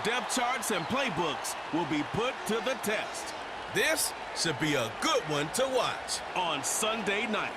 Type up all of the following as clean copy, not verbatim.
depth charts and playbooks will be put to the test. This should be a good one to watch on Sunday night.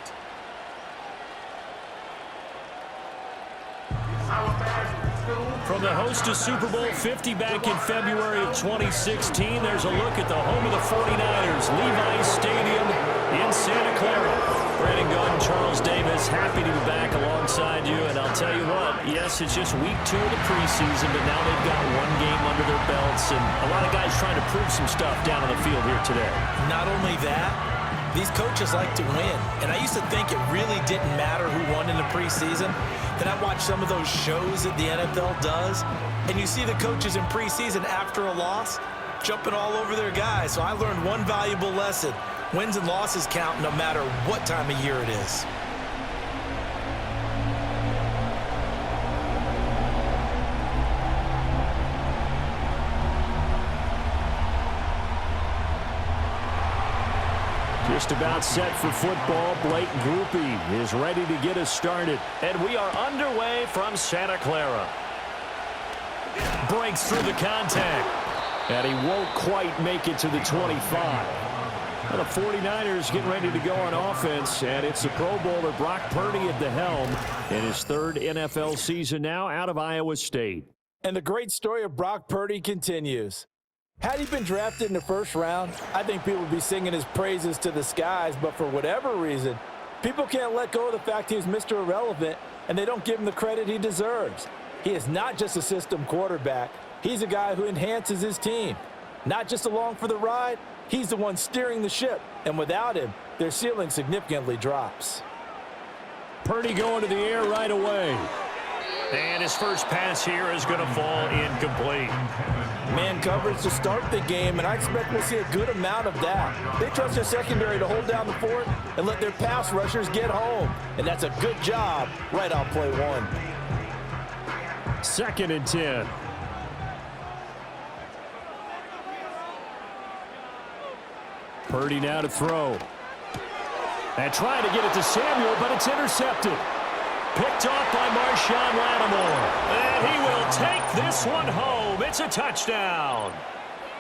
From the host to Super Bowl 50 back in February of 2016, there's a look at the home of the 49ers, Levi's Stadium in Santa Clara. Brandon Gunn, Charles Davis, happy to be back alongside you. And I'll tell you what, yes, it's just week 2 of the preseason, but now they've got one game under their belts, and a lot of guys trying to prove some stuff down on the field here today. Not only that, these coaches like to win. And I used to think it really didn't matter who won in the preseason. Then I watched some of those shows that the NFL does, and you see the coaches in preseason after a loss jumping all over their guys. So I learned one valuable lesson. Wins and losses count no matter what time of year it is. Just about set for football. Blake Grupe is ready to get us started. And we are underway from Santa Clara. Breaks through the contact. And he won't quite make it to the 25. Well, the 49ers getting ready to go on offense. And it's the Pro Bowler Brock Purdy at the helm in his 3rd NFL season now out of Iowa State. And the great story of Brock Purdy continues. Had he been drafted in the 1st round, I think people would be singing his praises to the skies. But for whatever reason, people can't let go of the fact he's Mr. Irrelevant, and they don't give him the credit he deserves. He is not just a system quarterback. He's a guy who enhances his team. Not just along for the ride, he's the one steering the ship. And without him, their ceiling significantly drops. Purdy going to the air right away. And his first pass here is going to fall incomplete. Man coverage to start the game, and I expect we'll see a good amount of that. They trust their secondary to hold down the fort and let their pass rushers get home. And that's a good job right on play 1. 2nd and 10. Purdy now to throw. And trying to get it to Samuel, but it's intercepted. Picked off by Marshawn Lattimore. And he will take this one home. It's a touchdown.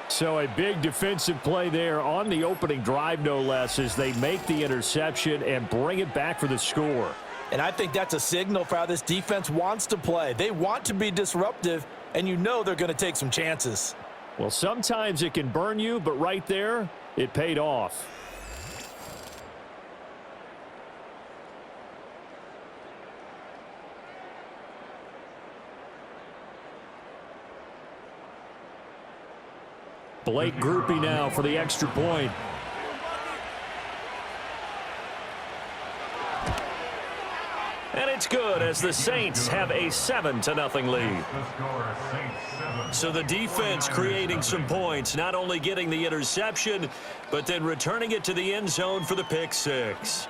So a big defensive play there on the opening drive, no less, as they make the interception and bring it back for the score. And I think that's a signal for how this defense wants to play. They want to be disruptive, and you know they're going to take some chances. Well, sometimes it can burn you, but right there, it paid off. Blake Grupe now for the extra point. And it's good as the Saints have a 7-0 lead. So the defense creating some points, not only getting the interception, but then returning it to the end zone for the pick 6.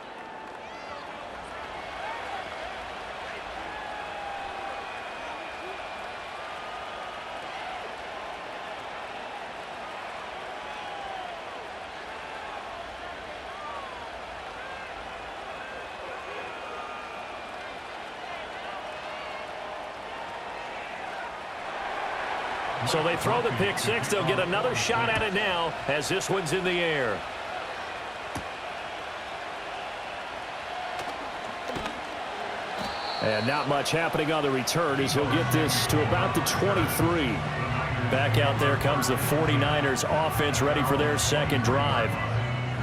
So they throw the pick 6. They'll get another shot at it now as this one's in the air. And not much happening on the return as he'll get this to about the 23. Back out there comes the 49ers offense ready for their 2nd drive.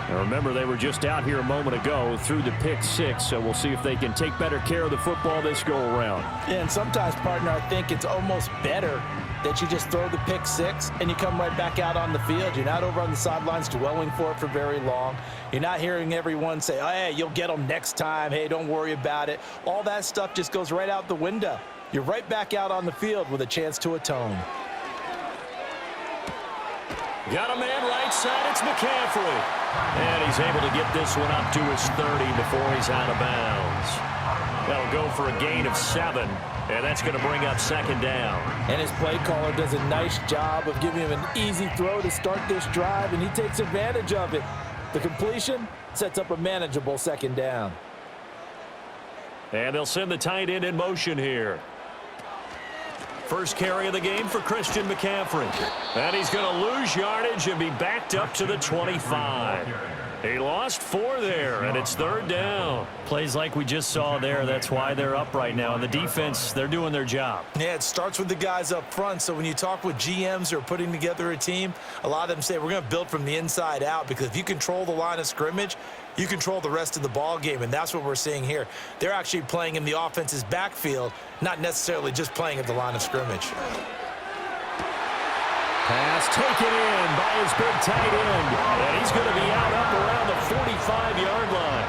Now remember, they were just out here a moment ago through the pick 6, so we'll see if they can take better care of the football this go-around. Yeah, and sometimes, partner, I think it's almost better that you just throw the pick 6 and you come right back out on the field. You're not over on the sidelines dwelling for it for very long. You're not hearing everyone say, oh, hey, you'll get them next time. Hey, don't worry about it. All that stuff just goes right out the window. You're right back out on the field with a chance to atone. Got a man right side. It's McCaffrey. And he's able to get this one up to his 30 before he's out of bounds. That'll go for a gain of 7. And that's going to bring up 2nd down. And his play caller does a nice job of giving him an easy throw to start this drive, and he takes advantage of it. The completion sets up a manageable 2nd down. And they'll send the tight end in motion here. First carry of the game for Christian McCaffrey. And he's going to lose yardage and be backed up to the 25. He lost 4 there, and it's 3rd down. Plays like we just saw there. That's why they're up right now. And the defense, they're doing their job. Yeah, it starts with the guys up front. So when you talk with GMs who are putting together a team, a lot of them say we're going to build from the inside out, because if you control the line of scrimmage, you control the rest of the ball game, and that's what we're seeing here. They're actually playing in the offense's backfield, not necessarily just playing at the line of scrimmage. Pass taken in by his big tight end, and he's going to be out up around the 45-yard line.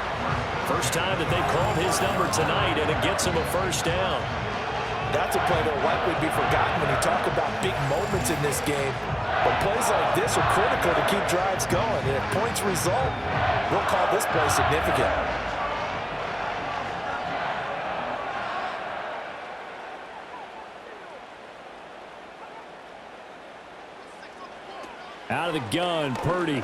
First time that they've called his number tonight, and it gets him a first down. That's a play that will likely be forgotten when you talk about big moments in this game. But plays like this are critical to keep drives going. And if points result, we'll call this play significant. Out of the gun, Purdy.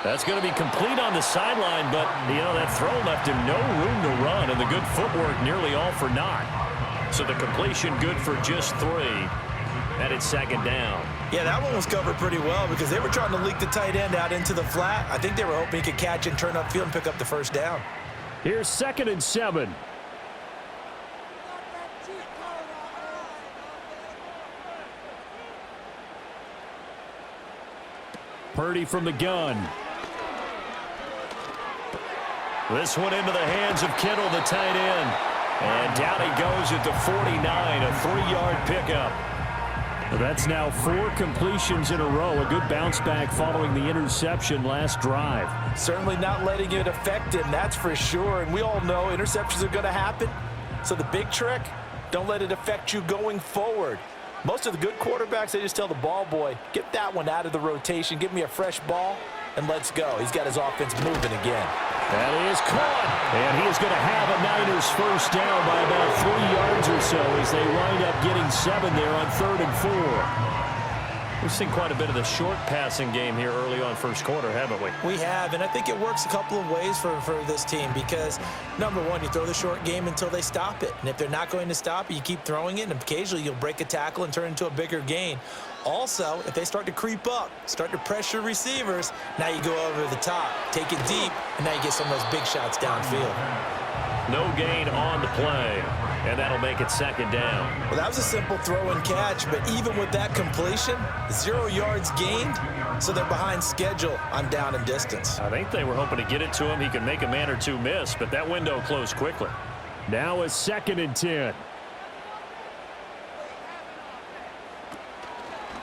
That's going to be complete on the sideline, but, that throw left him no room to run, and the good footwork nearly all for naught. So the completion good for just 3, and it's 2nd down. Yeah, that one was covered pretty well because they were trying to leak the tight end out into the flat. I think they were hoping he could catch and turn upfield and pick up the first down. Here's 2nd and 7. Purdy from the gun. This one into the hands of Kittle, the tight end. And down he goes at the 49, a 3-yard pickup. That's now 4 completions in a row. A good bounce back following the interception last drive. Certainly not letting it affect him, that's for sure. And we all know interceptions are going to happen. So the big trick, don't let it affect you going forward. Most of the good quarterbacks, they just tell the ball boy, get that one out of the rotation, give me a fresh ball, and let's go. He's got his offense moving again. That is caught. And he is going to have a Niners first down by about 3 yards or so as they wind up getting 7 there on 3rd and 4. We've seen quite a bit of the short passing game here early on first quarter, haven't we? We have, and I think it works a couple of ways for this team because, number one, you throw the short game until they stop it. And if they're not going to stop it, you keep throwing it, and occasionally you'll break a tackle and turn into a bigger gain. Also, if they start to creep up, start to pressure receivers, now you go over the top, take it deep, and now you get some of those big shots downfield. No gain on the play, and that'll make it 2nd down. Well, that was a simple throw and catch, but even with that completion, 0 yards gained, so they're behind schedule on down and distance. I think they were hoping to get it to him. He could make a man or two miss, but that window closed quickly. Now it's 2nd and 10.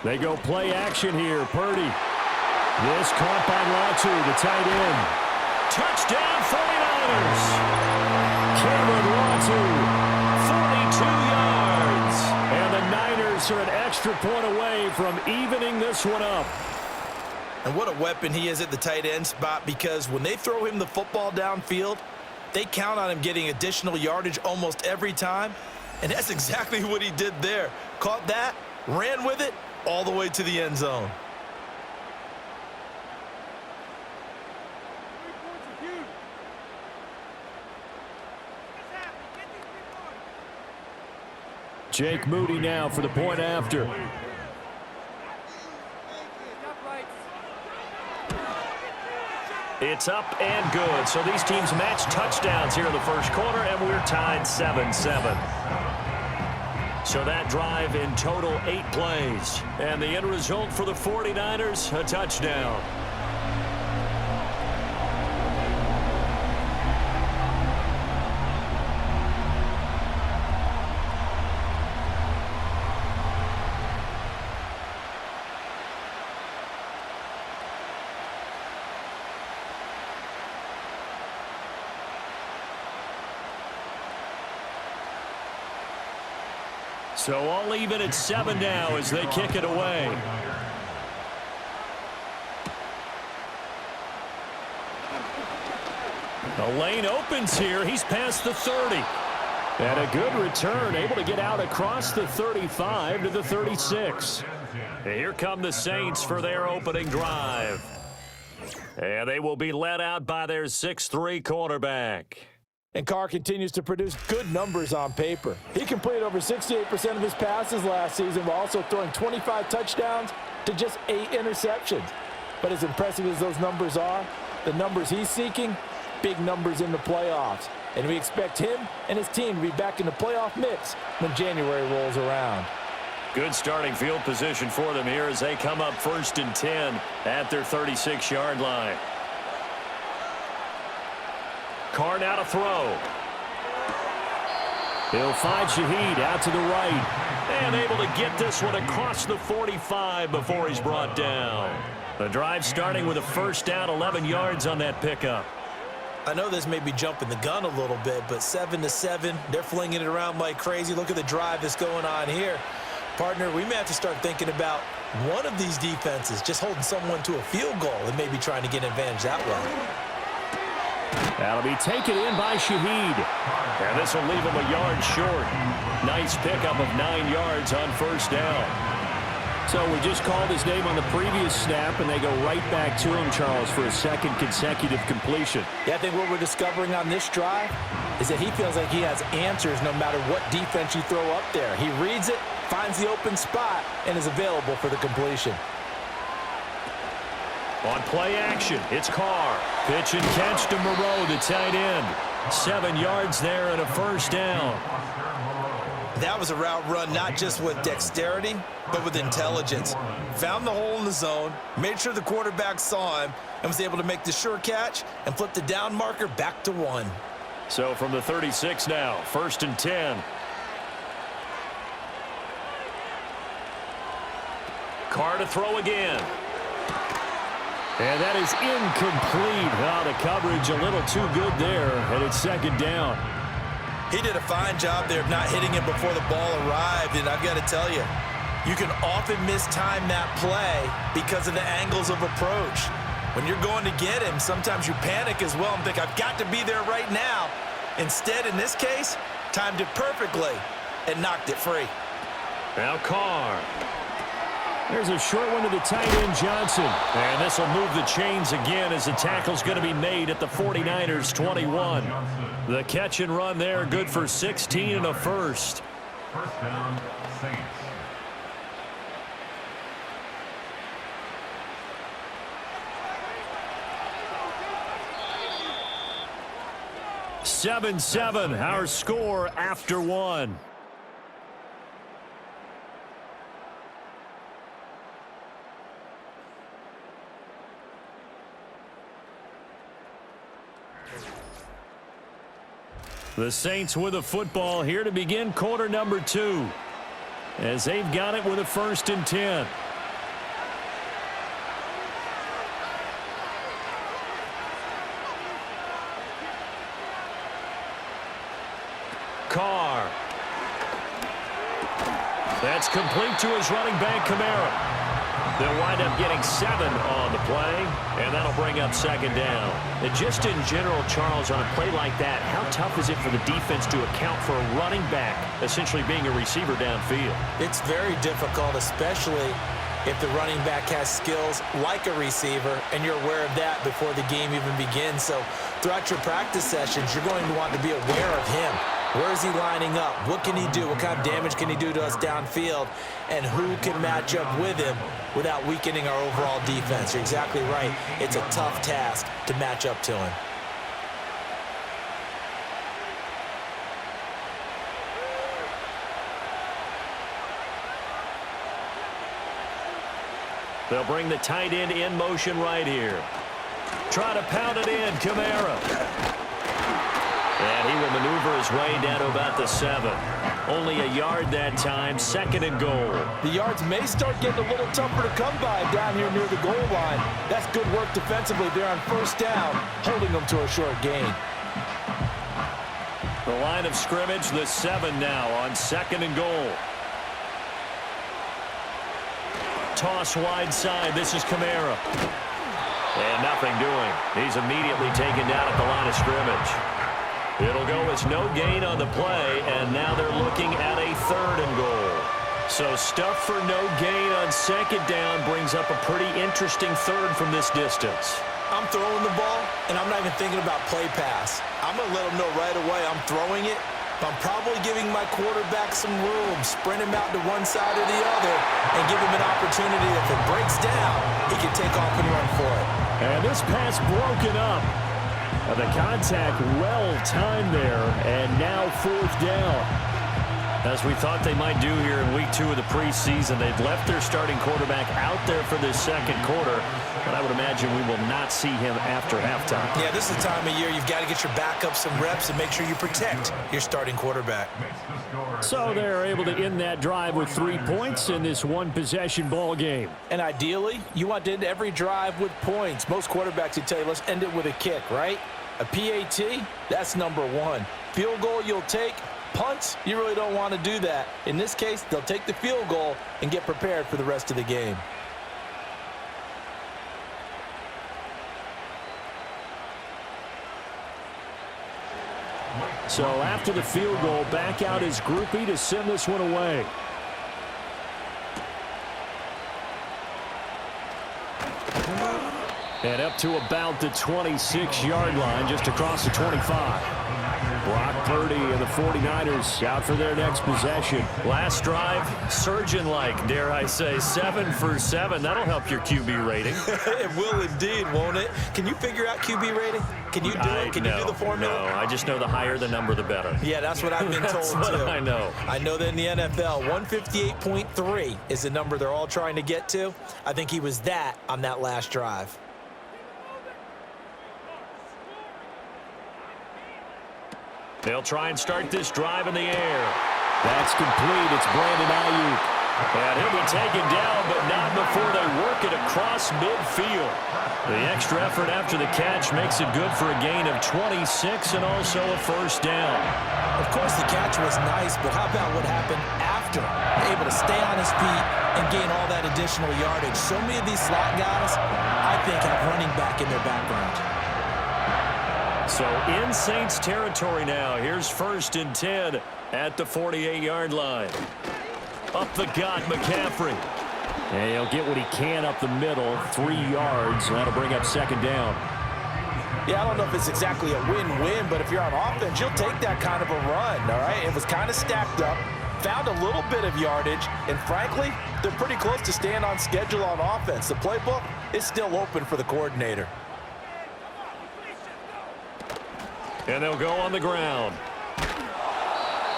They go play action here. Purdy. This caught by Latu, the tight end. Touchdown 49ers. Cameron Latu, 42 yards. And the Niners are an extra point away from evening this one up. And what a weapon he is at the tight end spot, because when they throw him the football downfield, they count on him getting additional yardage almost every time. And that's exactly what he did there. Caught that, ran with it, all the way to the end zone. Jake Moody now for the point after. It's up and good. So these teams match touchdowns here in the first quarter, and we're tied 7-7. So that drive in total 8 plays. And the end result for the 49ers, a touchdown. So all even at 7 now as they kick it away. The lane opens here. He's past the 30. And a good return, able to get out across the 35 to the 36. And here come the Saints for their opening drive. And they will be led out by their 6'3" quarterback. And Carr continues to produce good numbers on paper. He completed over 68% of his passes last season while also throwing 25 touchdowns to just 8 interceptions. But as impressive as those numbers are, the numbers he's seeking, big numbers in the playoffs. And we expect him and his team to be back in the playoff mix when January rolls around. Good starting field position for them here as they come up 1st and 10 at their 36-yard line. Carr now to throw. He'll find Shaheed out to the right. And able to get this one across the 45 before he's brought down. The drive starting with a 1st down, 11 yards on that pickup. I know this may be jumping the gun a little bit, but 7-7, they're flinging it around like crazy. Look at the drive that's going on here. Partner, we may have to start thinking about one of these defenses just holding someone to a field goal and maybe trying to get an advantage that way. That'll be taken in by Shaheed. And this will leave him a yard short. Nice pickup of 9 yards on 1st down. So we just called his name on the previous snap, and they go right back to him, Charles, for a 2nd consecutive completion. Yeah, I think what we're discovering on this drive is that he feels like he has answers no matter what defense you throw up there. He reads it, finds the open spot, and is available for the completion. On play action, it's Carr. Pitch and catch to Moreau, the tight end. 7 yards there and a 1st down. That was a route run not just with dexterity, but with intelligence. Found the hole in the zone, made sure the quarterback saw him, and was able to make the sure catch and flip the down marker back to 1. So from the 36 now, 1st and 10. Carr to throw again. And that is incomplete. Oh, the coverage a little too good there, and it's 2nd down. He did a fine job there of not hitting it before the ball arrived, and I've got to tell you, you can often mistime that play because of the angles of approach. When you're going to get him, sometimes you panic as well and think, I've got to be there right now. Instead, in this case, timed it perfectly and knocked it free. Now Carr. There's a short one to the tight end, Johnson. And this will move the chains again as the tackle's going to be made at the 49ers 21. The catch and run there, good for 16 and a 1st. 1st down, Saints. 7-7, our score after 1. The Saints with a football here to begin quarter number 2. As they've got it with a 1st and 10. Carr. That's complete to his running back, Kamara. They'll wind up getting 7 on the play, and that'll bring up 2nd down. And just in general, Charles, on a play like that, how tough is it for the defense to account for a running back essentially being a receiver downfield? It's very difficult, especially if the running back has skills like a receiver, and you're aware of that before the game even begins. So throughout your practice sessions, you're going to want to be aware of him. Where is he lining up? What can he do? What kind of damage can he do to us downfield? And who can match up with him without weakening our overall defense? You're exactly right. It's a tough task to match up to him. They'll bring the tight end in motion right here. Try to pound it in, Kamara. And he will maneuver his way down to about the 7. Only a yard that time, 2nd and goal. The yards may start getting a little tougher to come by down here near the goal line. That's good work defensively there on 1st down, holding them to a short gain. The line of scrimmage, the 7 now on 2nd and goal. Toss wide side. This is Kamara. And nothing doing. He's immediately taken down at the line of scrimmage. It'll go as no gain on the play, and now they're looking at a 3rd and goal. So stuff for no gain on 2nd down brings up a pretty interesting 3rd from this distance. I'm throwing the ball, and I'm not even thinking about play pass. I'm going to let them know right away I'm throwing it, but I'm probably giving my quarterback some room, sprint him out to one side or the other, and give him an opportunity. If it breaks down, he can take off and run for it. And this pass broken up. The contact well timed there, and now 4th down. As we thought they might do here in week 2 of the preseason, they've left their starting quarterback out there for this second quarter, but I would imagine we will not see him after halftime. Yeah, this is the time of year you've got to get your backup some reps and make sure you protect your starting quarterback. So they're able to end that drive with 3 points in this one-possession ball game. And ideally, you want to end every drive with points. Most quarterbacks would tell you, let's end it with a kick, right? A PAT, that's number 1. Field goal you'll take. Punts, you really don't want to do that. In this case, they'll take the field goal and get prepared for the rest of the game. So after the field goal, back out is Groupie to send this one away. And up to about the 26-yard line, just across the 25. Brock Purdy and the 49ers out for their next possession. Last drive, surgeon-like, dare I say, 7 for 7. That'll help your QB rating. It will indeed, won't it? Can you figure out QB rating? Can you do it? Can you do the formula? No, I just know the higher the number, the better. Yeah, that's what I've been told, That's what too. I know. I know that in the NFL, 158.3 is the number they're all trying to get to. I think he was that on that last drive. They'll try and start this drive in the air. That's complete. It's Brandon Ayuk. And he'll be taken down, but not before they work it across midfield. The extra effort after the catch makes it good for a gain of 26 and also a first down. Of course, the catch was nice, but how about what happened after? Able to stay on his feet and gain all that additional yardage. So many of these slot guys, I think, have running back in their background. So in Saints territory now. Here's 1st and 10 at the 48-yard line. Up the gut, McCaffrey. And he'll get what he can up the middle, 3 yards. And that'll bring up 2nd down. Yeah, I don't know if it's exactly a win-win, but if you're on offense, you'll take that kind of a run, all right? It was kind of stacked up, found a little bit of yardage, and frankly, they're pretty close to staying on schedule on offense. The playbook is still open for the coordinator. And they'll go on the ground.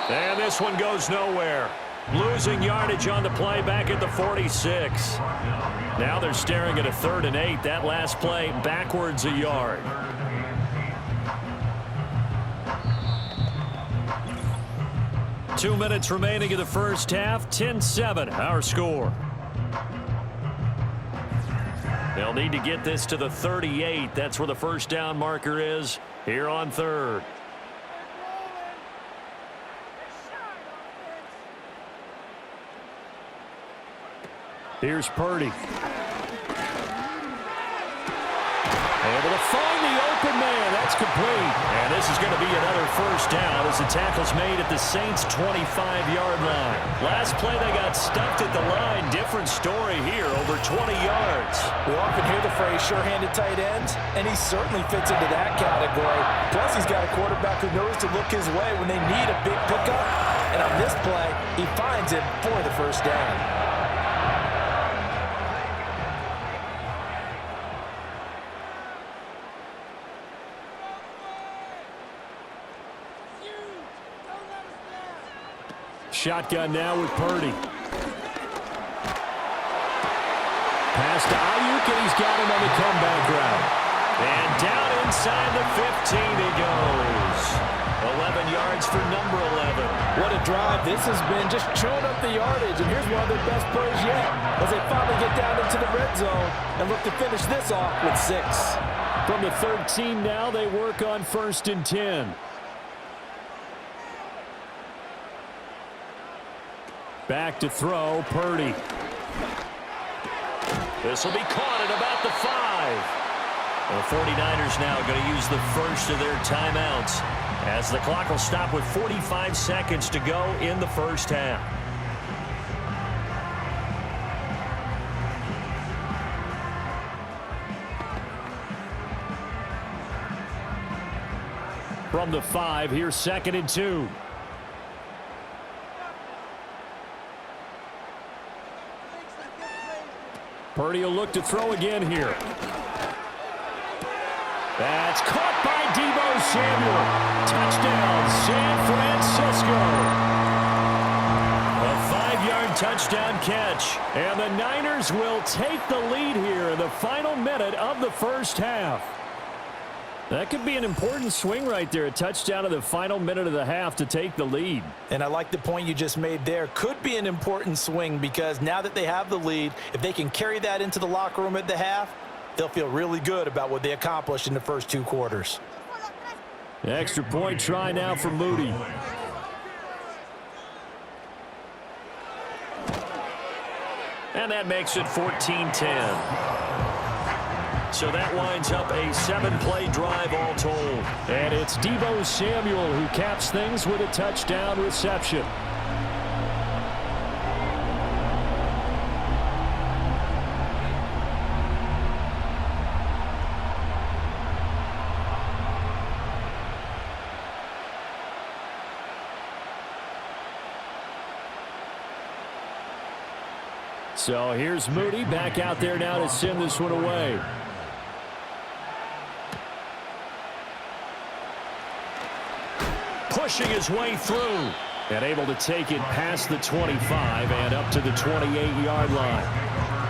And this one goes nowhere. Losing yardage on the play back at the 46. Now they're staring at a 3rd and 8. That last play backwards a yard. Two minutes remaining in the first half. 10-7 our score. They'll need to get this to the 38. That's where the first down marker is here on 3rd. Here's Purdy. Able to find the open man. That's complete. And this is going to be another first down as the tackle's made at the Saints' 25-yard line. Last play they got stuffed at the line. Different story here, over 20 yards. We often hear the phrase sure-handed tight ends, and he certainly fits into that category. Plus, he's got a quarterback who knows to look his way when they need a big pickup. And on this play, he finds it for the first down. Shotgun now with Purdy. Pass to Ayuk, and he's got him on the comeback route. And down inside the 15 he goes. 11 yards for number 11. What a drive this has been, just chewing up the yardage. And here's one of their best plays yet as they finally get down into the red zone and look to finish this off with 6. From the 13 now, they work on 1st and 10. Back to throw, Purdy. This will be caught at about the 5. The 49ers now going to use the first of their timeouts as the clock will stop with 45 seconds to go in the first half. From the 5, here's 2nd and 2. Purdy will look to throw again here. That's caught by Deebo Samuel. Touchdown, San Francisco. A 5-yard touchdown catch. And the Niners will take the lead here in the final minute of the first half. That could be an important swing right there. A touchdown in the final minute of the half to take the lead. And I like the point you just made there. Could be an important swing because now that they have the lead, if they can carry that into the locker room at the half, they'll feel really good about what they accomplished in the first 2 quarters. Extra point try now for Moody. And that makes it 14-10. So that winds up a 7-play drive all told. And it's Deebo Samuel who caps things with a touchdown reception. So here's Moody back out there now to send this one away. Pushing his way through and able to take it past the 25 and up to the 28-yard line.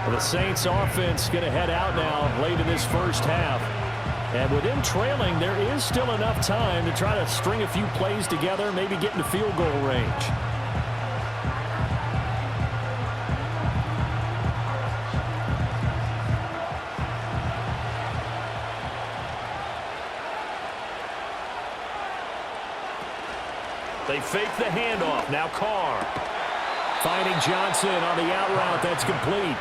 Well, the Saints offense going to head out now late in this first half. And with them trailing, there is still enough time to try to string a few plays together, maybe get into field goal range. They fake the handoff. Now Carr. Finding Johnson on the out route. That's complete.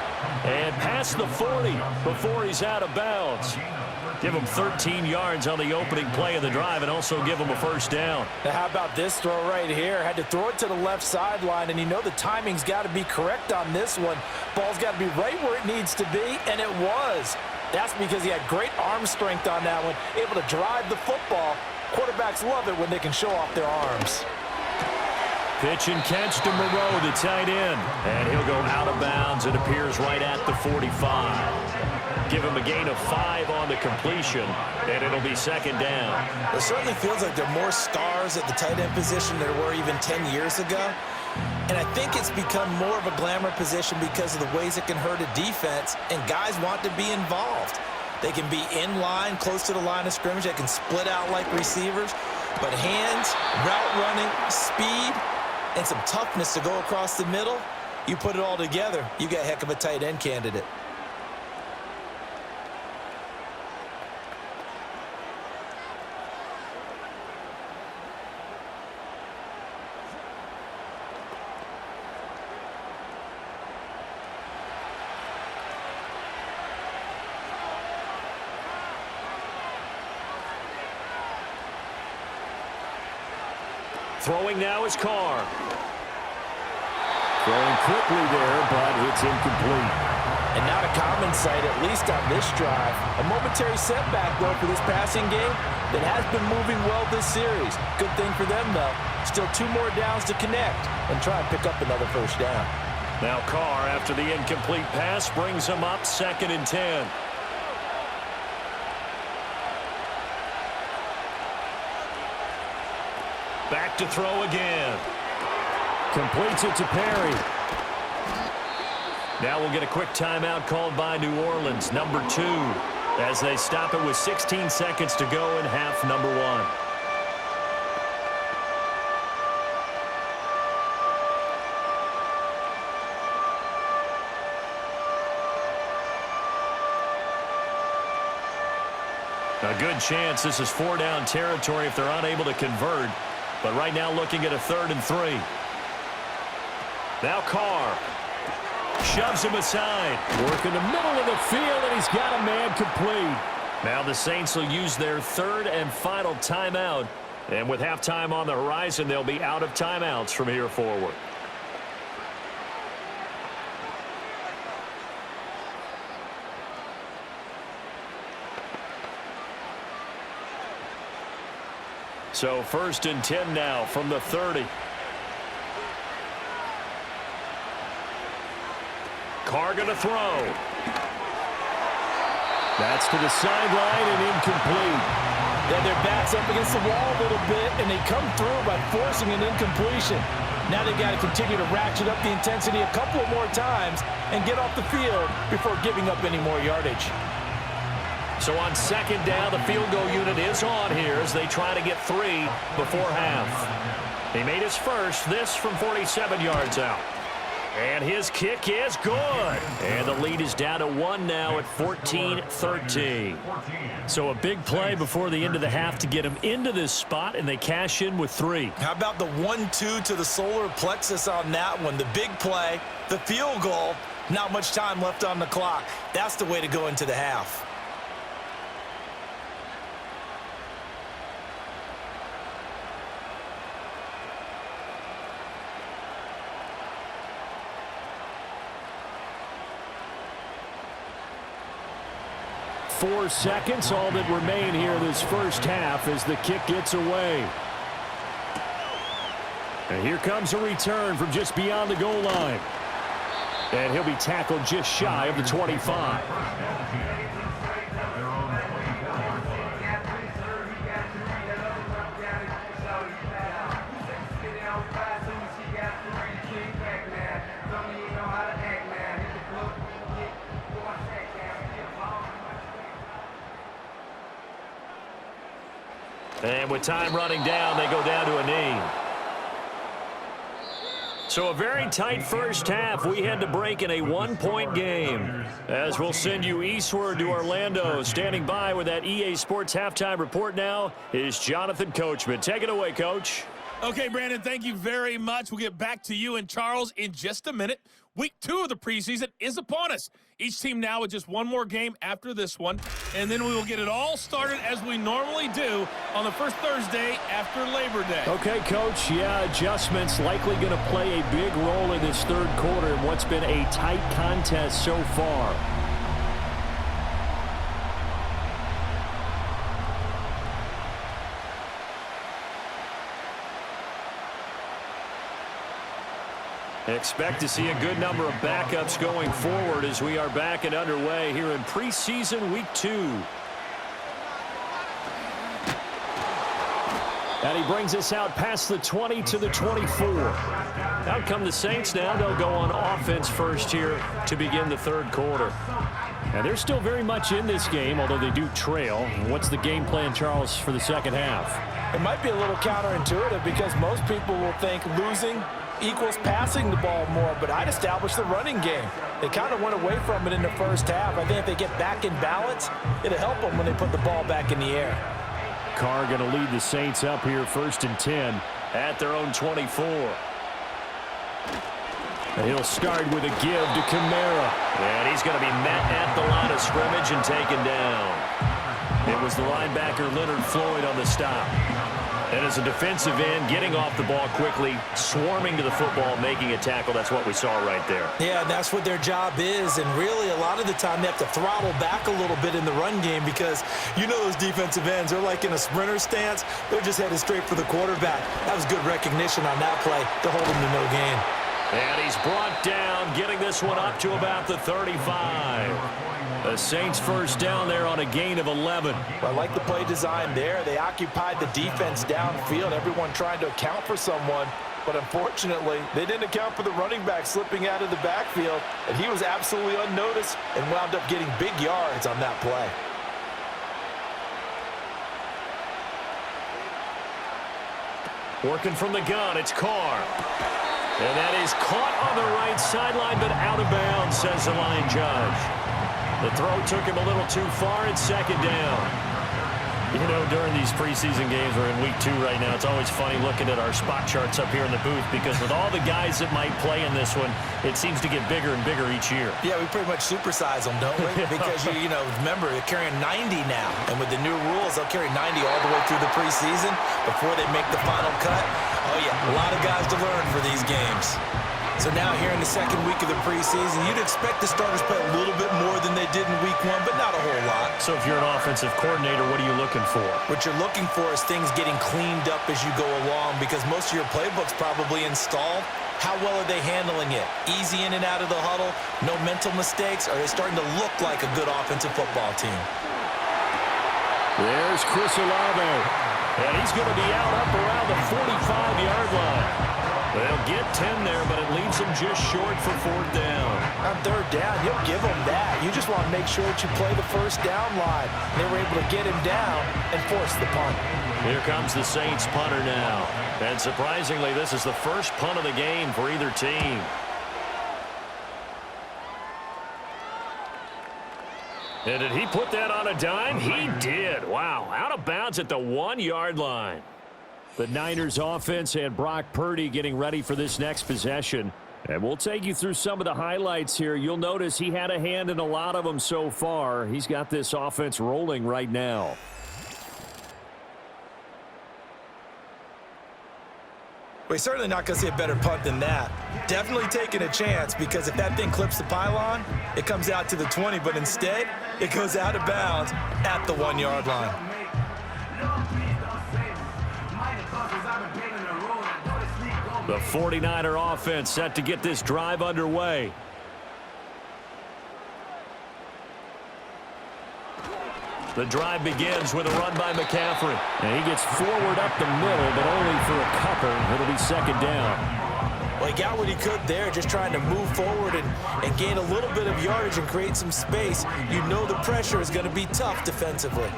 And past the 40 before he's out of bounds. Give him 13 yards on the opening play of the drive and also give him a first down. Now how about this throw right here? Had to throw it to the left sideline, and you know the timing's got to be correct on this one. Ball's got to be right where it needs to be, and it was. That's because he had great arm strength on that one, able to drive the football. Quarterbacks love it when they can show off their arms. Pitch and catch to Moreau, the tight end. And he'll go out of bounds. It appears right at the 45. Give him a gain of 5 on the completion, and it'll be second down. It certainly feels like there are more stars at the tight end position than there were even 10 years ago. And I think it's become more of a glamour position because of the ways it can hurt a defense, and guys want to be involved. They can be in line, close to the line of scrimmage. They can split out like receivers. But hands, route running, speed, and some toughness to go across the middle, you put it all together, you got a heck of a tight end candidate. Throwing now is Carr. Throwing quickly there, but it's incomplete. And not a common sight, at least on this drive. A momentary setback, though, for this passing game that has been moving well this series. Good thing for them, though. Still 2 more downs to connect and try and pick up another first down. Now Carr, after the incomplete pass, brings him up 2nd and 10. Back to throw again. Completes it to Perry. Now we'll get a quick timeout called by New Orleans, number 2, as they stop it with 16 seconds to go in half number 1. A good chance this is 4-down territory if they're unable to convert. But right now looking at a 3rd and 3. Now Carr shoves him aside. Working the middle of the field, and he's got a man complete. Now the Saints will use their 3rd and final timeout. And with halftime on the horizon, they'll be out of timeouts from here forward. So 1st and 10 now from the 30. Carr going to throw. That's to the sideline and incomplete. Yeah, their back's up against the wall a little bit, and they come through by forcing an incompletion. Now they've got to continue to ratchet up the intensity a couple of more times and get off the field before giving up any more yardage. So on 2nd down, the field goal unit is on here as they try to get 3 before half. He made his first, this from 47 yards out. And his kick is good. And the lead is down to 1 now at 14-13. So a big play before the end of the half to get him into this spot, and they cash in with 3. How about the 1-2 to the solar plexus on that one? The big play, the field goal, not much time left on the clock. That's the way to go into the half. Four seconds, all that remain here this first half as the kick gets away. And here comes a return from just beyond the goal line. And he'll be tackled just shy of the 25. And with time running down, they go down to a knee. So a very tight first half. We had to break in a 1-point game. As we'll send you eastward to Orlando. Standing by with that EA Sports halftime report now is Jonathan Coachman. Take it away, Coach. Okay, Brandon, thank you very much. We'll get back to you and Charles in just a minute. Week 2 of the preseason is upon us. Each team now with just one more game after this one, and then we will get it all started as we normally do on the first Thursday after Labor Day. Okay, Coach. Yeah, adjustments likely going to play a big role in this third quarter in what's been a tight contest so far. Expect to see a good number of backups going forward as we are back and underway here in preseason week 2. And he brings us out past the 20 to the 24. Out come the Saints now. They'll go on offense first here to begin the third quarter. And they're still very much in this game, although they do trail. What's the game plan, Charles, for the second half? It might be a little counterintuitive because most people will think losing equals passing the ball more, but I'd establish the running game. They kind of went away from it in the first half. I think if they get back in balance, it'll help them when they put the ball back in the air. Carr going to lead the Saints up here 1st and 10 at their own 24. And he'll start with a give to Kamara. And he's going to be met at the line of scrimmage and taken down. It was the linebacker Leonard Floyd on the stop. And as a defensive end, getting off the ball quickly, swarming to the football, making a tackle, that's what we saw right there. Yeah, and that's what their job is. And really, a lot of the time, they have to throttle back a little bit in the run game because you know those defensive ends, they're like in a sprinter stance. They're just headed straight for the quarterback. That was good recognition on that play to hold him to no gain. And he's brought down, getting this one up to about the 35. The Saints first down there on a gain of 11. I like the play design there. They occupied the defense downfield, everyone trying to account for someone. But unfortunately, they didn't account for the running back slipping out of the backfield, and he was absolutely unnoticed and wound up getting big yards on that play. Working from the gun, it's Carr. And that is caught on the right sideline, but out of bounds, says the line judge. The throw took him a little too far. It's 2nd down. You know, during these preseason games, we're in week 2 right now. It's always funny looking at our spot charts up here in the booth because with all the guys that might play in this one, it seems to get bigger and bigger each year. Yeah, we pretty much supersize them, don't we? Because, you know, remember, they're carrying 90 now. And with the new rules, they'll carry 90 all the way through the preseason before they make the final cut. Oh, yeah, a lot of guys to learn for these games. So now here in the second week of the preseason, you'd expect the starters play a little bit more than they did in week 1, but not a whole lot. So if you're an offensive coordinator, what are you looking for? What you're looking for is things getting cleaned up as you go along, because most of your playbook's probably installed. How well are they handling it? Easy in and out of the huddle, no mental mistakes? Are they starting to look like a good offensive football team? There's Chris Olave, and he's going to be out up around the 45-yard line. They'll get 10 there, but it leaves them just short for 4th down. On 3rd down, you'll give them that. You just want to make sure that you play the first down line. They were able to get him down and force the punt. Here comes the Saints punter now. And surprisingly, this is the first punt of the game for either team. And did he put that on a dime? He did. Wow, out of bounds at the 1-yard line. The Niners offense and Brock Purdy getting ready for this next possession. And we'll take you through some of the highlights here. You'll notice he had a hand in a lot of them so far. He's got this offense rolling right now. Well, he's certainly not going to see a better punt than that. Definitely taking a chance, because if that thing clips the pylon, it comes out to the 20, but instead, it goes out of bounds at the 1-yard line. The 49er offense set to get this drive underway. The drive begins with a run by McCaffrey. And he gets forward up the middle, but only for a couple. It'll be 2nd down. Well, he got what he could there, just trying to move forward and gain a little bit of yardage and create some space. You know the pressure is going to be tough defensively.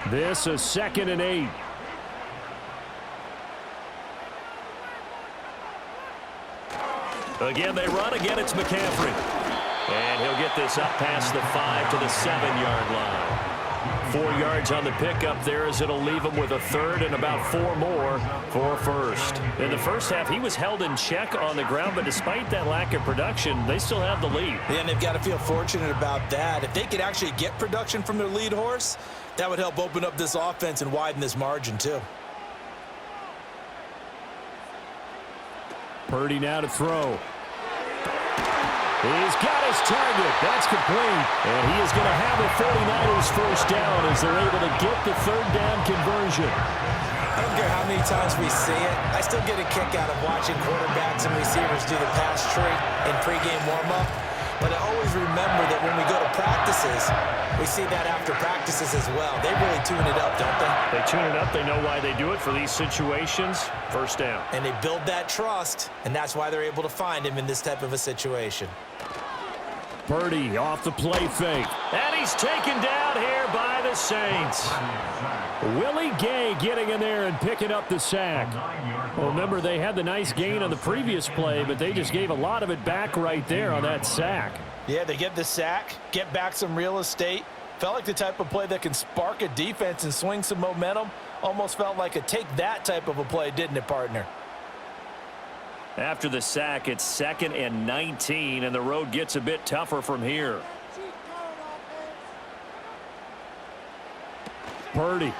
This is 2nd and 8. Again, they run. Again, it's McCaffrey. And he'll get this up past the 5 to the 7-yard line. 4 yards on the pickup there, as it'll leave him with a 3rd and about 4 more for 1st. In the first half, he was held in check on the ground, but despite that lack of production, they still have the lead. Yeah, and they've got to feel fortunate about that. If they could actually get production from their lead horse, that would help open up this offense and widen this margin too. Purdy now to throw. He's got his target. That's complete. And he is going to have the 49ers first down as they're able to get the 3rd down conversion. I don't care how many times we see it. I still get a kick out of watching quarterbacks and receivers do the pass tree in pregame warm-up. But I always remember that when we go to practices, we see that after practices as well. They really tune it up, don't they? They tune it up. They know why they do it for these situations. First down. And they build that trust, and that's why they're able to find him in this type of a situation. Purdy off the play fake. And he's taken down here by the Saints. Willie Gay getting in there and picking up the sack. Well, remember, they had the nice gain on the previous play, but they just gave a lot of it back right there on that sack. Yeah, they get the sack, get back some real estate. Felt like the type of play that can spark a defense and swing some momentum. Almost felt like a take-that type of a play, didn't it, partner? After the sack, it's 2nd and 19, and the road gets a bit tougher from here. Purdy.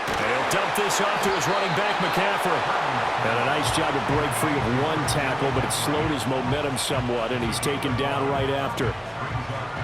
He'll dump this off to his running back, McCaffrey. And a nice job to break free of 1 tackle, but it slowed his momentum somewhat, and he's taken down right after.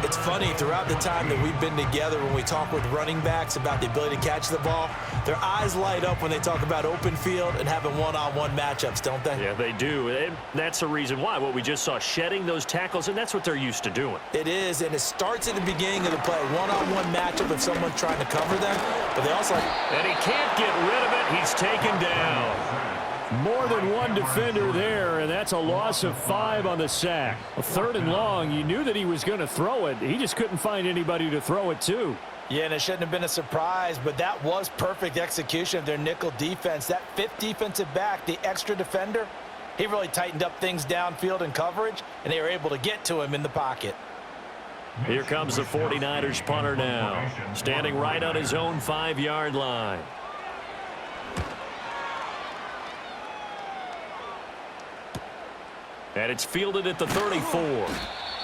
It's funny, throughout the time that we've been together, when we talk with running backs about the ability to catch the ball, their eyes light up when they talk about open field and having one-on-one matchups, don't they? Yeah, they do. And that's the reason why. What we just saw, shedding those tackles, and that's what they're used to doing. It is, and it starts at the beginning of the play. One-on-one matchup if someone's trying to cover them, but they also... And he can't get rid of it. He's taken down. More than one defender there, and that's a loss of 5 on the sack. A 3rd and long, you knew that he was going to throw it. He just couldn't find anybody to throw it to. Yeah, and it shouldn't have been a surprise, but that was perfect execution of their nickel defense. That 5th defensive back, the extra defender, he really tightened up things downfield in coverage, and they were able to get to him in the pocket. Here comes the 49ers punter now, standing right on his own 5-yard line. And it's fielded at the 34.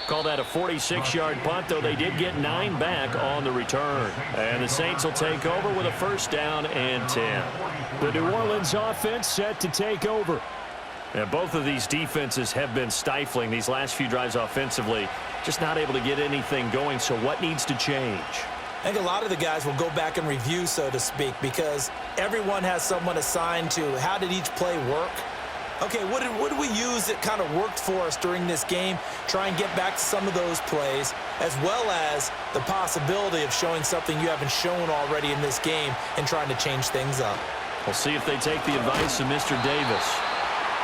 Call that a 46-yard punt, though they did get 9 back on the return. And the Saints will take over with a 1st down and 10. The New Orleans offense set to take over. And both of these defenses have been stifling these last few drives offensively. Just not able to get anything going, so what needs to change? I think a lot of the guys will go back and review, so to speak, because everyone has someone assigned to how did each play work. Okay, what did we use that kind of worked for us during this game? Try and get back to some of those plays, as well as the possibility of showing something you haven't shown already in this game and trying to change things up. We'll see if they take the advice of Mr. Davis.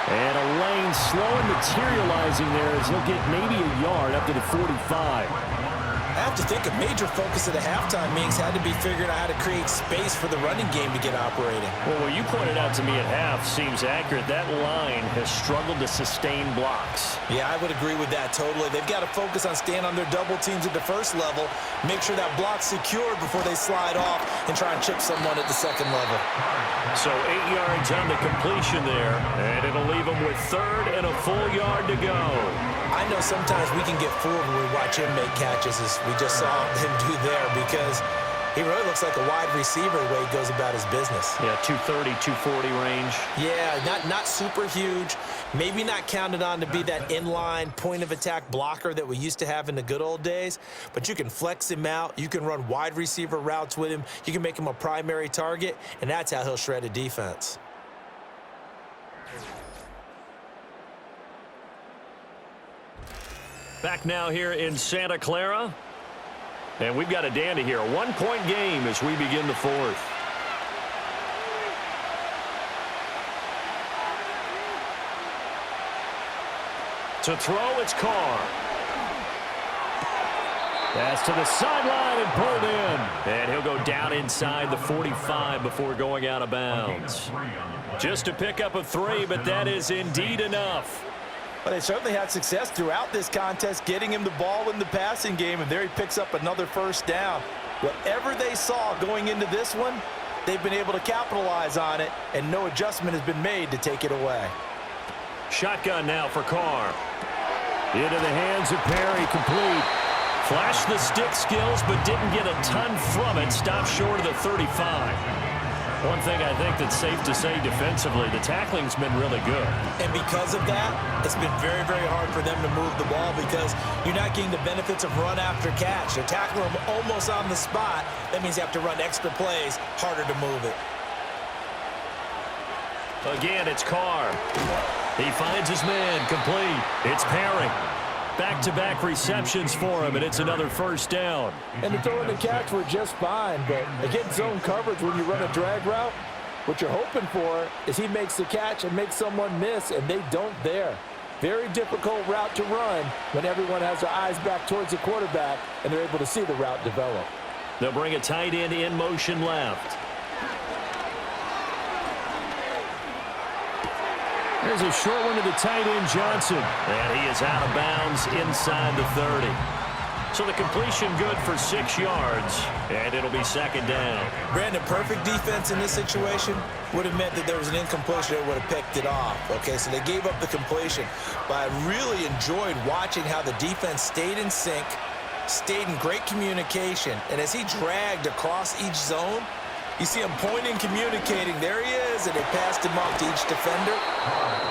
And a lane slow and materializing there as he'll get maybe a yard up to the 45. I have to think a major focus of the halftime meetings had to be figuring out how to create space for the running game to get operating. Well, what you pointed out to me at half seems accurate. That line has struggled to sustain blocks. Yeah, I would agree with that totally. They've got to focus on staying on their double teams at the first level, make sure that block's secured before they slide off and try and chip someone at the second level. So 8 yards on the completion there, and it'll leave them with third and a full yard to go. I know sometimes we can get fooled when we watch him make catches, as we just saw him do there, because he really looks like a wide receiver the way he goes about his business. Yeah, 230, 240 range. Yeah, not super huge. Maybe not counted on to be that inline point-of-attack blocker that we used to have in the good old days, but you can flex him out. You can run wide receiver routes with him. You can make him a primary target, and that's how he'll shred a defense. Back now here in Santa Clara. And we've got a dandy here. A one-point game as we begin the fourth. To throw, it's Carr. Pass to the sideline and pulled in. And he'll go down inside the 45 before going out of bounds. Just a pickup of 3, but that is indeed enough. Well, they certainly had success throughout this contest, getting him the ball in the passing game, and there he picks up another first down. Whatever they saw going into this one, they've been able to capitalize on it, and no adjustment has been made to take it away. Shotgun now for Carr. Into the hands of Perry, complete. Flashed the stick skills, but didn't get a ton from it. Stopped short of the 35. One thing I think that's safe to say defensively, the tackling's been really good. And because of that, it's been very, very hard for them to move the ball because you're not getting the benefits of run after catch. They're tackling them almost on the spot. That means you have to run extra plays, harder to move it. Again, it's Carr. He finds his man, complete. It's Perry. Back-to-back receptions for him, and it's another first down. And the throw and the catch were just fine, but against zone coverage when you run a drag route, what you're hoping for is he makes the catch and makes someone miss, and they don't there. Very difficult route to run when everyone has their eyes back towards the quarterback and they're able to see the route develop. They'll bring a tight end in motion left. There's a short one to the tight end, Johnson. And he is out of bounds inside the 30. So the completion good for 6 yards, and it'll be second down. Brandon, perfect defense in this situation would have meant that there was an incompletion that would have picked it off. Okay, so they gave up the completion. But I really enjoyed watching how the defense stayed in sync, stayed in great communication, and as he dragged across each zone, you see him pointing, communicating. There he is, and they passed him off to each defender.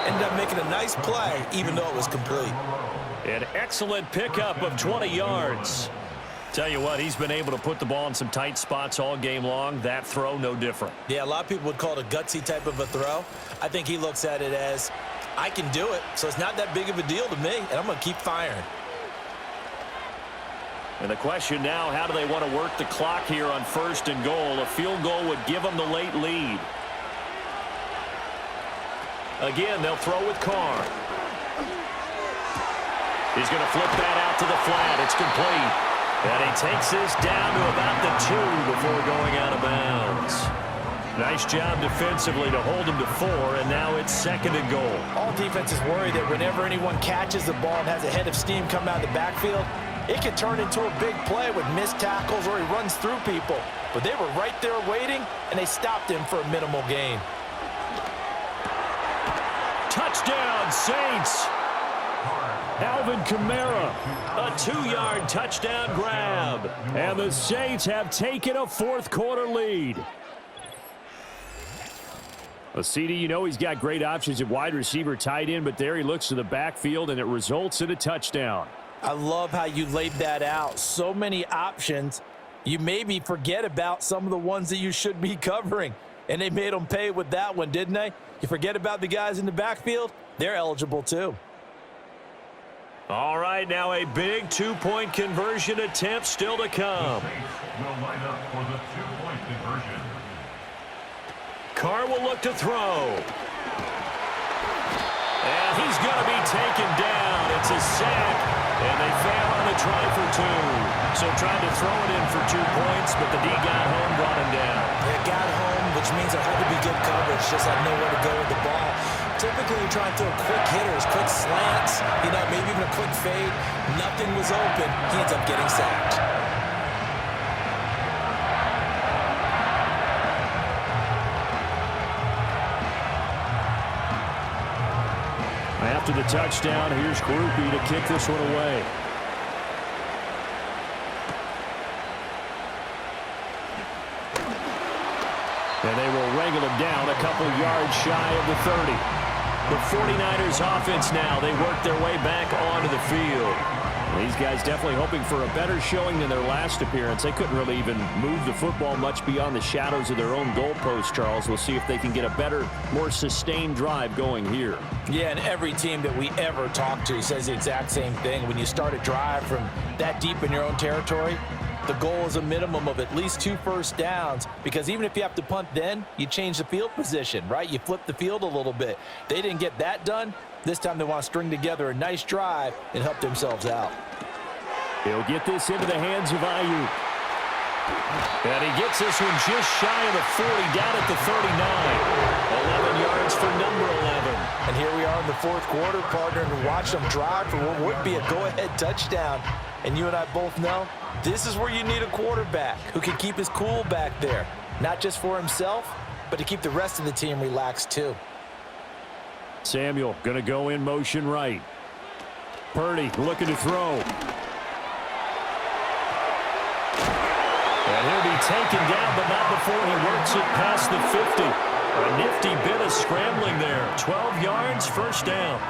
Ended up making a nice play, even though it was complete. An excellent pickup of 20 yards. Tell you what, he's been able to put the ball in some tight spots all game long. That throw, no different. Yeah, a lot of people would call it a gutsy type of a throw. I think he looks at it as, I can do it, so it's not that big of a deal to me, and I'm going to keep firing. And the question now, how do they want to work the clock here on first and goal? A field goal would give them the late lead. Again, they'll throw with Carr. He's going to flip that out to the flat. It's complete. And he takes this down to about the 2 before going out of bounds. Nice job defensively to hold him to 4, and now it's second and goal. All defenses worry that whenever anyone catches the ball and has a head of steam come out of the backfield, it can turn into a big play with missed tackles or he runs through people. But they were right there waiting, and they stopped him for a minimal gain. Touchdown, Saints! Alvin Kamara, a 2-yard touchdown grab. And the Saints have taken a fourth-quarter lead. Well, CD, you know he's got great options at wide receiver, tight end, but there he looks to the backfield, and it results in a touchdown. I love how you laid that out. So many options. You maybe forget about some of the ones that you should be covering. And they made them pay with that one, didn't they? You forget about the guys in the backfield, they're eligible too. All right, now a big two-point conversion attempt still to come. The Saints will line up for the two-point conversion. Carr will look to throw. And he's going to be taken down. It's a sack, and they fail on the try for two. So tried to throw it in for 2 points, but the D got home, brought him down. It got home, which means there had to be good coverage. Just had nowhere to go with the ball. Typically, you're trying to throw quick hitters, quick slants, maybe even a quick fade. Nothing was open. He ends up getting sacked. After the touchdown, here's Groupie to kick this one away. And they will wrangle him down a couple yards shy of the 30. The 49ers offense now, they work their way back onto the field. These guys definitely hoping for a better showing than their last appearance. They couldn't really even move the football much beyond the shadows of their own goalpost, Charles. We'll see if they can get a better, more sustained drive going here. Yeah, and every team that we ever talk to says the exact same thing. When you start a drive from that deep in your own territory, the goal is a minimum of at least 2 first downs, because even if you have to punt then, you change the field position, right? You flip the field a little bit. They didn't get that done. This time they want to string together a nice drive and help themselves out. He'll get this into the hands of Ayuk. And he gets this one just shy of the 40, down at the 39. 11 yards for number 11. And here we are in the fourth quarter, partner, and watch them drive for what would be a go-ahead touchdown. And you and I both know this is where you need a quarterback who can keep his cool back there. Not just for himself, but to keep the rest of the team relaxed too. Samuel going to go in motion right. Purdy looking to throw. And he'll be taken down, but not before he works it past the 50. A nifty bit of scrambling there. 12 yards, first down.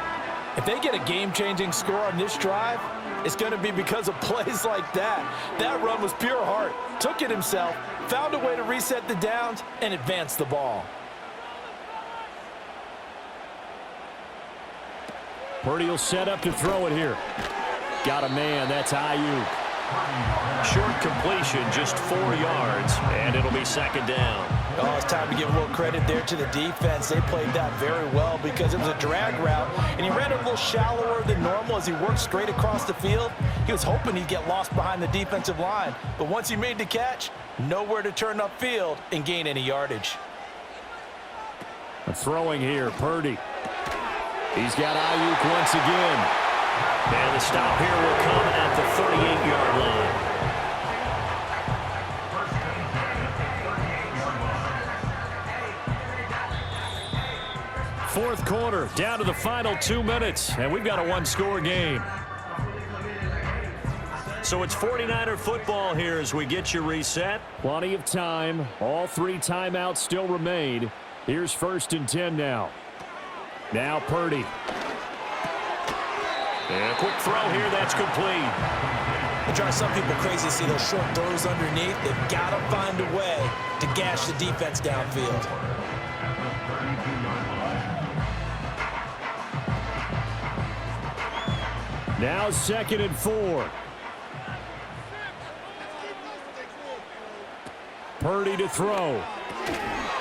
If they get a game-changing score on this drive, it's going to be because of plays like that. That run was pure heart. Took it himself, found a way to reset the downs, and advance the ball. Purdy will set up to throw it here. Got a man. That's Ayuk. Short completion, just 4 yards, and it'll be second down. Oh, it's time to give a little credit there to the defense. They played that very well because it was a drag route, and he ran it a little shallower than normal as he worked straight across the field. He was hoping he'd get lost behind the defensive line, but once he made the catch, nowhere to turn upfield and gain any yardage. Throwing here, Purdy. He's got Ayuk once again. And the stop here will come at the 38-yard line. Fourth quarter, down to the final 2 minutes, and we've got a one-score game. So it's 49er football here as we get you reset. Plenty of time. All 3 timeouts still remain. Here's 1st and 10 now. Now Purdy. And a quick throw here, that's complete. It drives some people crazy to see those short throws underneath. They've got to find a way to gash the defense downfield. Now 2nd and 4. Purdy to throw.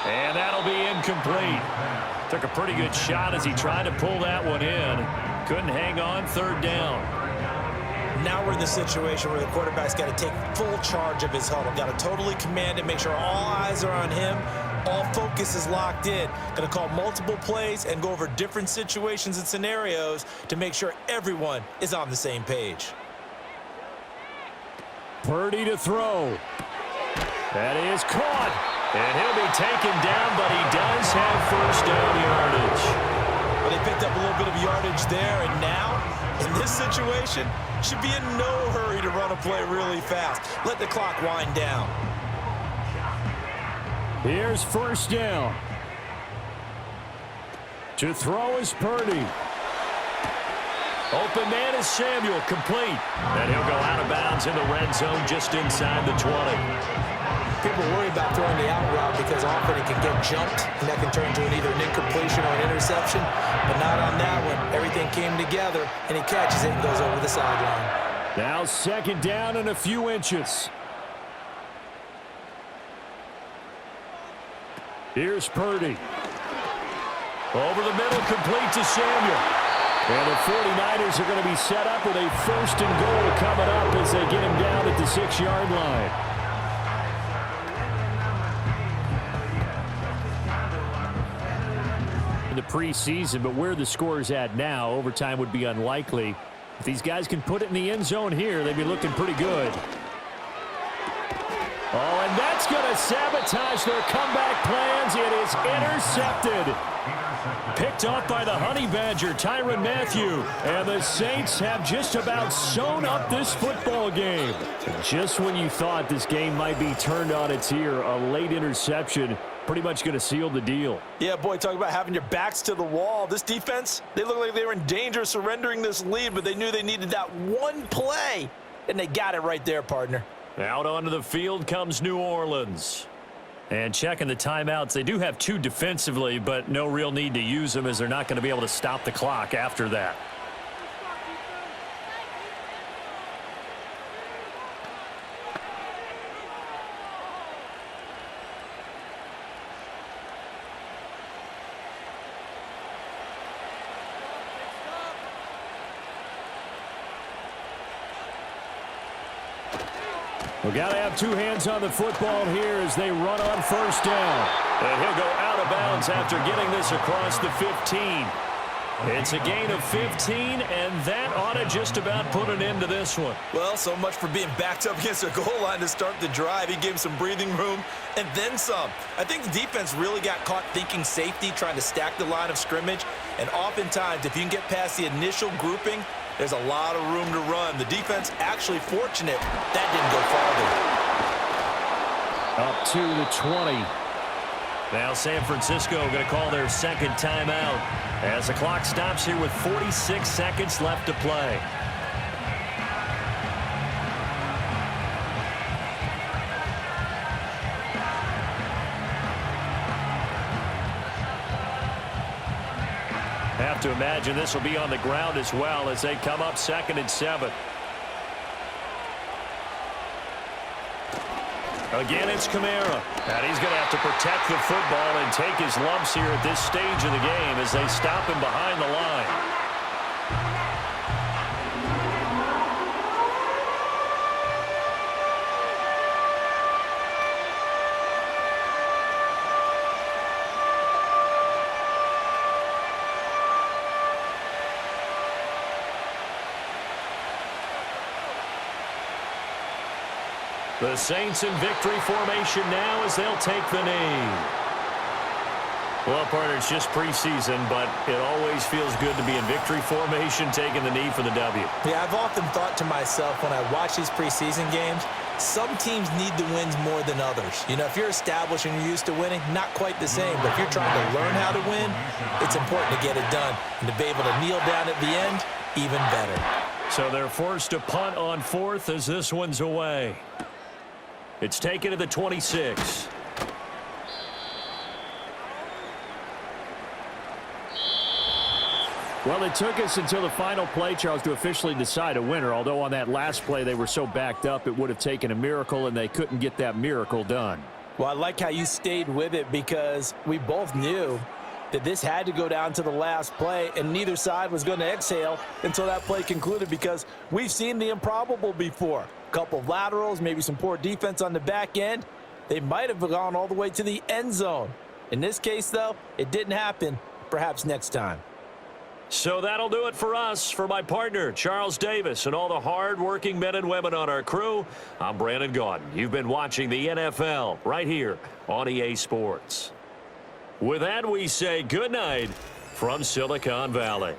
And that'll be incomplete. Took a pretty good shot as he tried to pull that one in. Couldn't hang on, 3rd down. Now we're in the situation where the quarterback's got to take full charge of his huddle. Got to totally command it, make sure all eyes are on him. All focus is locked in. Going to call multiple plays and go over different situations and scenarios to make sure everyone is on the same page. Purdy to throw. That is caught. And he'll be taken down, but he does have 1st down yardage. Well, they picked up a little bit of yardage there, and now, in this situation, should be in no hurry to run a play really fast. Let the clock wind down. Here's 1st down. To throw is Purdy. Open man is Samuel, complete. And he'll go out of bounds in the red zone just inside the 20. People worry about throwing the out route because often it can get jumped, and that can turn into either an incompletion or an interception. But not on that one. Everything came together, and he catches it and goes over the sideline. Now 2nd down and a few inches. Here's Purdy. Over the middle, complete to Samuel. And the 49ers are going to be set up with a 1st and goal coming up as they get him down at the 6-yard line. In the preseason, but where the score is at now, overtime would be unlikely. If these guys can put it in the end zone here, they'd be looking pretty good. Oh, and that's going to sabotage their comeback plans. It is intercepted. Picked off by the Honey Badger, Tyrann Mathieu. And the Saints have just about sewn up this football game. Just when you thought this game might be turned on its ear, a late interception pretty much going to seal the deal. Yeah, boy, talk about having your backs to the wall. This defense, they look like they were in danger of surrendering this lead, but they knew they needed that one play, and they got it right there, partner. Out onto the field comes New Orleans. And checking the timeouts, they do have 2 defensively, but no real need to use them as they're not going to be able to stop the clock after that. We've got to have 2 hands on the football here as they run on 1st down. And he'll go out of bounds after getting this across the 15. It's a gain of 15, and that ought to just about put an end to this one. Well, so much for being backed up against the goal line to start the drive. He gave him some breathing room and then some. I think the defense really got caught thinking safety, trying to stack the line of scrimmage. And oftentimes, if you can get past the initial grouping, there's a lot of room to run. The defense actually fortunate that didn't go farther. Up to the 20. Now San Francisco going to call their 2nd timeout as the clock stops here with 46 seconds left to play. Have to imagine this will be on the ground as well as they come up 2nd and 7. Again, it's Kamara. And he's going to have to protect the football and take his lumps here at this stage of the game as they stop him behind the line. The Saints in victory formation now as they'll take the knee. Well, partner, it's just preseason, but it always feels good to be in victory formation, taking the knee for the W. Yeah, I've often thought to myself when I watch these preseason games, some teams need the wins more than others. You know, if you're established and you're used to winning, not quite the same. But if you're trying to learn how to win, it's important to get it done. And to be able to kneel down at the end, even better. So they're forced to punt on 4th as this one's away. It's taken to the 26. Well, it took us until the final play, Charles, to officially decide a winner, although on that last play they were so backed up it would have taken a miracle, and they couldn't get that miracle done. Well, I like how you stayed with it because we both knew that this had to go down to the last play, and neither side was going to exhale until that play concluded because we've seen the improbable before. A couple of laterals, maybe some poor defense on the back end. They might have gone all the way to the end zone. In this case, though, it didn't happen. Perhaps next time. So that'll do it for us. For my partner, Charles Davis, and all the hard-working men and women on our crew, I'm Brandon Gaudin. You've been watching the NFL right here on EA Sports. With that, we say good night from Silicon Valley.